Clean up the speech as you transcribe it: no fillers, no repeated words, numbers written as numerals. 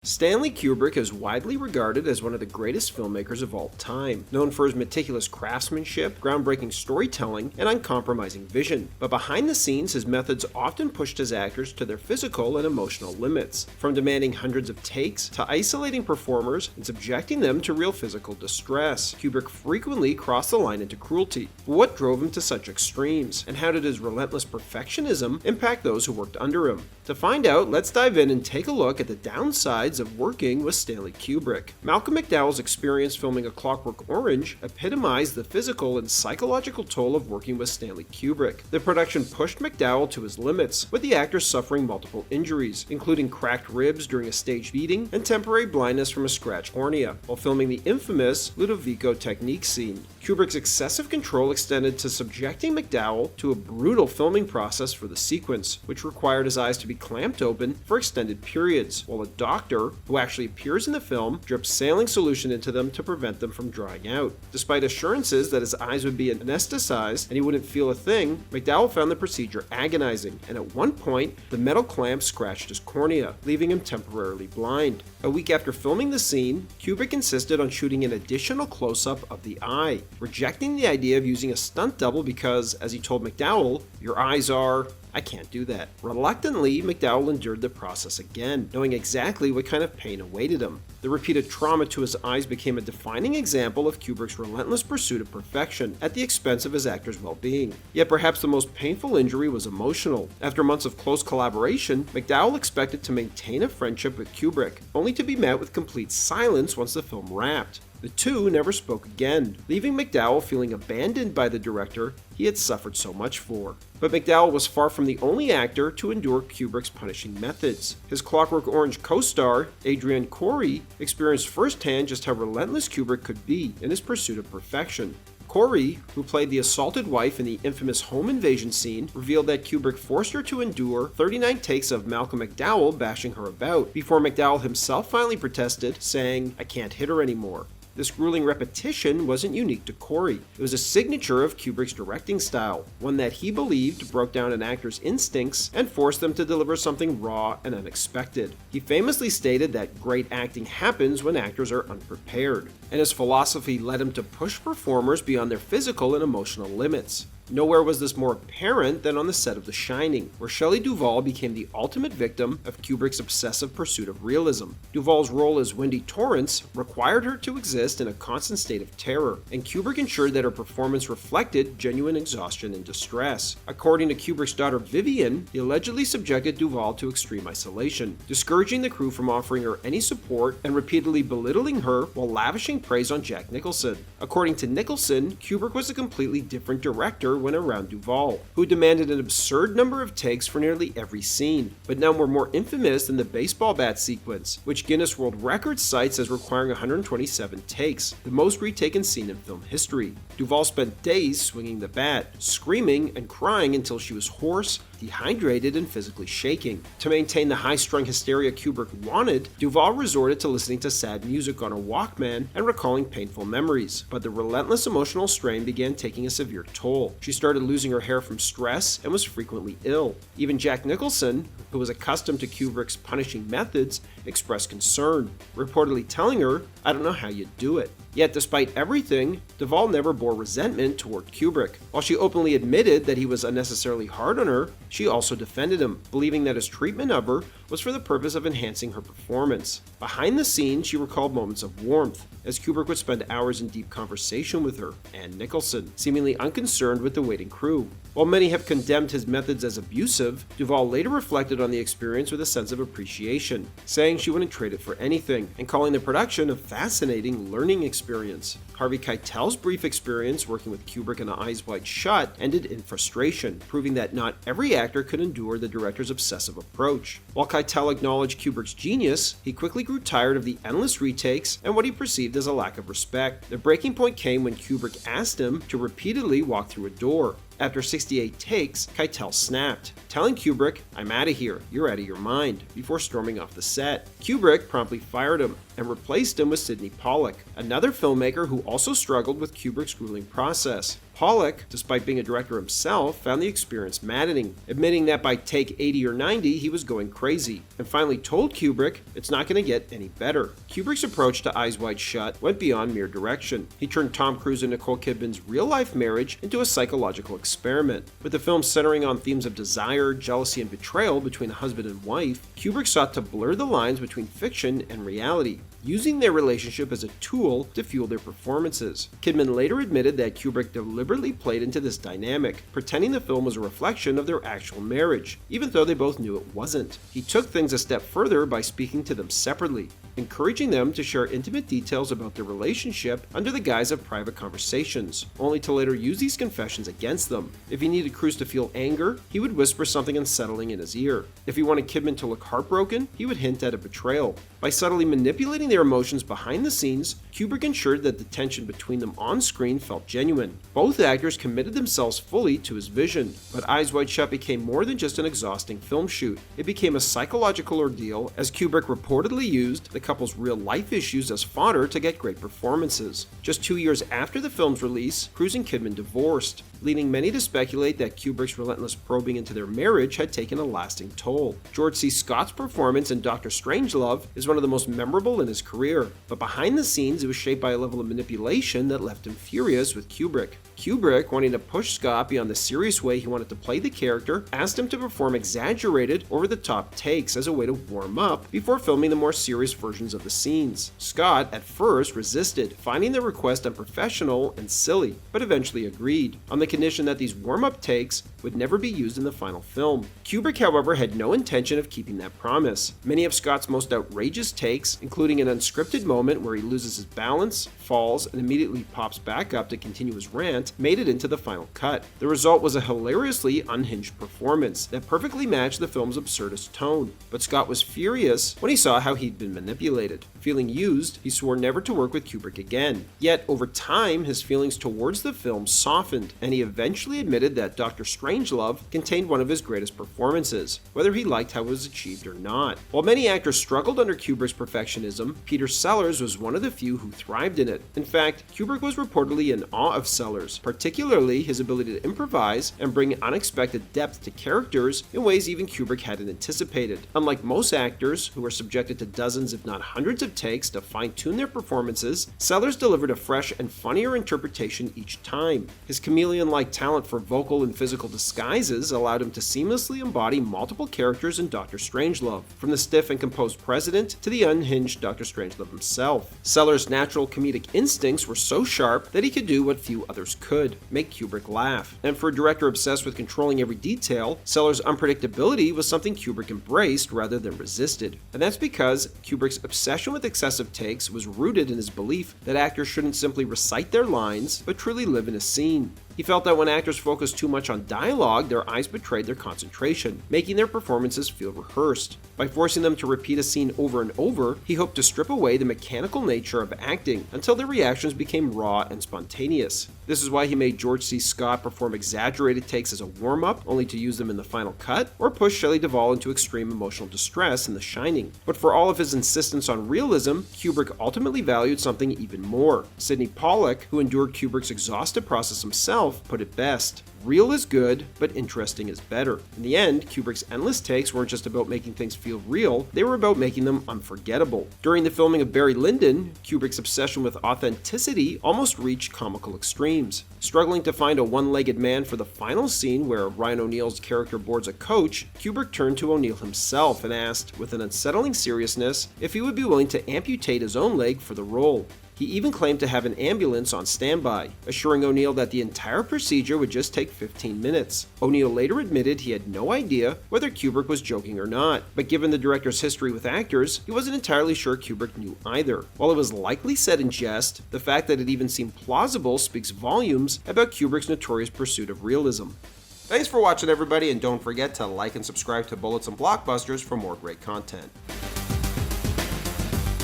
Stanley Kubrick is widely regarded as one of the greatest filmmakers of all time, known for his meticulous craftsmanship, groundbreaking storytelling, and uncompromising vision. But behind the scenes, his methods often pushed his actors to their physical and emotional limits, from demanding hundreds of takes to isolating performers and subjecting them to real physical distress. Kubrick frequently crossed the line into cruelty. But what drove him to such extremes, and how did his relentless perfectionism impact those who worked under him? To find out, let's dive in and take a look at the downsides of working with Stanley Kubrick. Malcolm McDowell's experience filming A Clockwork Orange epitomized the physical and psychological toll of working with Stanley Kubrick. The production pushed McDowell to his limits, with the actor suffering multiple injuries, including cracked ribs during a staged beating and temporary blindness from a scratched cornea, while filming the infamous Ludovico technique scene. Kubrick's excessive control extended to subjecting McDowell to a brutal filming process for the sequence, which required his eyes to be clamped open for extended periods, while a doctor, who actually appears in the film, drips saline solution into them to prevent them from drying out. Despite assurances that his eyes would be anesthetized and he wouldn't feel a thing, McDowell found the procedure agonizing, and at one point, the metal clamp scratched his cornea, leaving him temporarily blind. A week after filming the scene, Kubrick insisted on shooting an additional close-up of the eye, rejecting the idea of using a stunt double because, as he told McDowell, "Your eyes are... I can't do that." Reluctantly, McDowell endured the process again, knowing exactly what kind of pain awaited him. The repeated trauma to his eyes became a defining example of Kubrick's relentless pursuit of perfection at the expense of his actors' well-being. Yet perhaps the most painful injury was emotional. After months of close collaboration, McDowell expected to maintain a friendship with Kubrick, only to be met with complete silence once the film wrapped. The two never spoke again, leaving McDowell feeling abandoned by the director he had suffered so much for. But McDowell was far from the only actor to endure Kubrick's punishing methods. His Clockwork Orange co-star, Adrienne Corey, experienced firsthand just how relentless Kubrick could be in his pursuit of perfection. Corey, who played the assaulted wife in the infamous home invasion scene, revealed that Kubrick forced her to endure 39 takes of Malcolm McDowell bashing her about, before McDowell himself finally protested, saying, "I can't hit her anymore." This grueling repetition wasn't unique to Corey. It was a signature of Kubrick's directing style, one that he believed broke down an actor's instincts and forced them to deliver something raw and unexpected. He famously stated that great acting happens when actors are unprepared, and his philosophy led him to push performers beyond their physical and emotional limits. Nowhere was this more apparent than on the set of The Shining, where Shelley Duvall became the ultimate victim of Kubrick's obsessive pursuit of realism. Duvall's role as Wendy Torrance required her to exist in a constant state of terror, and Kubrick ensured that her performance reflected genuine exhaustion and distress. According to Kubrick's daughter Vivian, he allegedly subjected Duvall to extreme isolation, discouraging the crew from offering her any support and repeatedly belittling her while lavishing praise on Jack Nicholson. According to Nicholson, Kubrick was a completely different director when around Duvall, who demanded an absurd number of takes for nearly every scene, but none were more infamous than the baseball bat sequence, which Guinness World Records cites as requiring 127 takes, the most retaken scene in film history. Duvall spent days swinging the bat, screaming and crying until she was hoarse, dehydrated, and physically shaking. To maintain the high-strung hysteria Kubrick wanted, Duvall resorted to listening to sad music on a Walkman and recalling painful memories, but the relentless emotional strain began taking a severe toll. She started losing her hair from stress and was frequently ill. Even Jack Nicholson, who was accustomed to Kubrick's punishing methods, expressed concern, reportedly telling her, "I don't know how you do it." Yet despite everything, Duvall never bore resentment toward Kubrick. While she openly admitted that he was unnecessarily hard on her, she also defended him, believing that his treatment of her was for the purpose of enhancing her performance. Behind the scenes, she recalled moments of warmth, as Kubrick would spend hours in deep conversation with her and Nicholson, seemingly unconcerned with the waiting crew. While many have condemned his methods as abusive, Duvall later reflected on the experience with a sense of appreciation, saying she wouldn't trade it for anything, and calling the production a fascinating learning experience. Harvey Keitel's brief experience working with Kubrick in Eyes Wide Shut ended in frustration, proving that not every actor could endure the director's obsessive approach. While Keitel acknowledged Kubrick's genius, he quickly grew tired of the endless retakes and what he perceived as a lack of respect. The breaking point came when Kubrick asked him to repeatedly walk through a door. After 68 takes, Keitel snapped, telling Kubrick, "I'm out of here, you're out of your mind," before storming off the set. Kubrick promptly fired him and replaced him with Sidney Pollack, another filmmaker who also struggled with Kubrick's grueling process. Pollack, despite being a director himself, found the experience maddening, admitting that by take 80 or 90 he was going crazy, and finally told Kubrick it's not going to get any better. Kubrick's approach to Eyes Wide Shut went beyond mere direction. He turned Tom Cruise and Nicole Kidman's real-life marriage into a psychological experiment. With the film centering on themes of desire, jealousy, and betrayal between a husband and wife, Kubrick sought to blur the lines between fiction and reality, using their relationship as a tool to fuel their performances. Kidman later admitted that Kubrick deliberately played into this dynamic, pretending the film was a reflection of their actual marriage, even though they both knew it wasn't. He took things a step further by speaking to them separately, encouraging them to share intimate details about their relationship under the guise of private conversations, only to later use these confessions against them. If he needed Cruise to feel anger, he would whisper something unsettling in his ear. If he wanted Kidman to look heartbroken, he would hint at a betrayal. By subtly manipulating their emotions behind the scenes, Kubrick ensured that the tension between them on screen felt genuine. Both actors committed themselves fully to his vision, but Eyes Wide Shut became more than just an exhausting film shoot. It became a psychological ordeal, as Kubrick reportedly used the couple's real-life issues as fodder to get great performances. Just 2 years after the film's release, Cruise and Kidman divorced, leading many to speculate that Kubrick's relentless probing into their marriage had taken a lasting toll. George C. Scott's performance in Dr. Strangelove is one of the most memorable in his career, but behind the scenes it was shaped by a level of manipulation that left him furious with Kubrick. Kubrick, wanting to push Scott beyond the serious way he wanted to play the character, asked him to perform exaggerated, over-the-top takes as a way to warm up before filming the more serious versions of the scenes. Scott, at first, resisted, finding the request unprofessional and silly, but eventually agreed, on the condition that these warm-up takes would never be used in the final film. Kubrick, however, had no intention of keeping that promise. Many of Scott's most outrageous takes, including an unscripted moment where he loses his balance, falls, and immediately pops back up to continue his rant, made it into the final cut. The result was a hilariously unhinged performance that perfectly matched the film's absurdist tone. But Scott was furious when he saw how he'd been manipulated. Feeling used, he swore never to work with Kubrick again. Yet, over time, his feelings towards the film softened, and he eventually admitted that Dr. Strangelove contained one of his greatest performances, whether he liked how it was achieved or not. While many actors struggled under Kubrick's perfectionism, Peter Sellers was one of the few who thrived in it. In fact, Kubrick was reportedly in awe of Sellers, particularly his ability to improvise and bring unexpected depth to characters in ways even Kubrick hadn't anticipated. Unlike most actors, who are subjected to dozens if not hundreds of takes to fine-tune their performances, Sellers delivered a fresh and funnier interpretation each time. His chameleon-like talent for vocal and physical disguises allowed him to seamlessly embody multiple characters in Dr. Strangelove, from the stiff and composed president to the unhinged Dr. Strangelove himself. Sellers' natural comedic instincts were so sharp that he could do what few others could: make Kubrick laugh. And for a director obsessed with controlling every detail, Sellers' unpredictability was something Kubrick embraced rather than resisted. And that's because Kubrick's obsession with excessive takes was rooted in his belief that actors shouldn't simply recite their lines, but truly live in a scene. He felt that when actors focused too much on dialogue, their eyes betrayed their concentration, making their performances feel rehearsed. By forcing them to repeat a scene over and over, he hoped to strip away the mechanical nature of acting until their reactions became raw and spontaneous. This is why he made George C. Scott perform exaggerated takes as a warm-up, only to use them in the final cut, or push Shelley Duvall into extreme emotional distress in The Shining. But for all of his insistence on realism, Kubrick ultimately valued something even more. Sidney Pollack, who endured Kubrick's exhaustive process himself, put it best: real is good, but interesting is better. In the end, Kubrick's endless takes weren't just about making things feel real, they were about making them unforgettable. During the filming of Barry Lyndon, Kubrick's obsession with authenticity almost reached comical extremes. Struggling to find a one-legged man for the final scene where Ryan O'Neal's character boards a coach, Kubrick turned to O'Neal himself and asked, with an unsettling seriousness, if he would be willing to amputate his own leg for the role. He even claimed to have an ambulance on standby, assuring O'Neal that the entire procedure would just take 15 minutes. O'Neal later admitted he had no idea whether Kubrick was joking or not, but given the director's history with actors, he wasn't entirely sure Kubrick knew either. While it was likely said in jest, the fact that it even seemed plausible speaks volumes about Kubrick's notorious pursuit of realism. Thanks for watching, everybody, and don't forget to like and subscribe to Bullets and Blockbusters for more great content.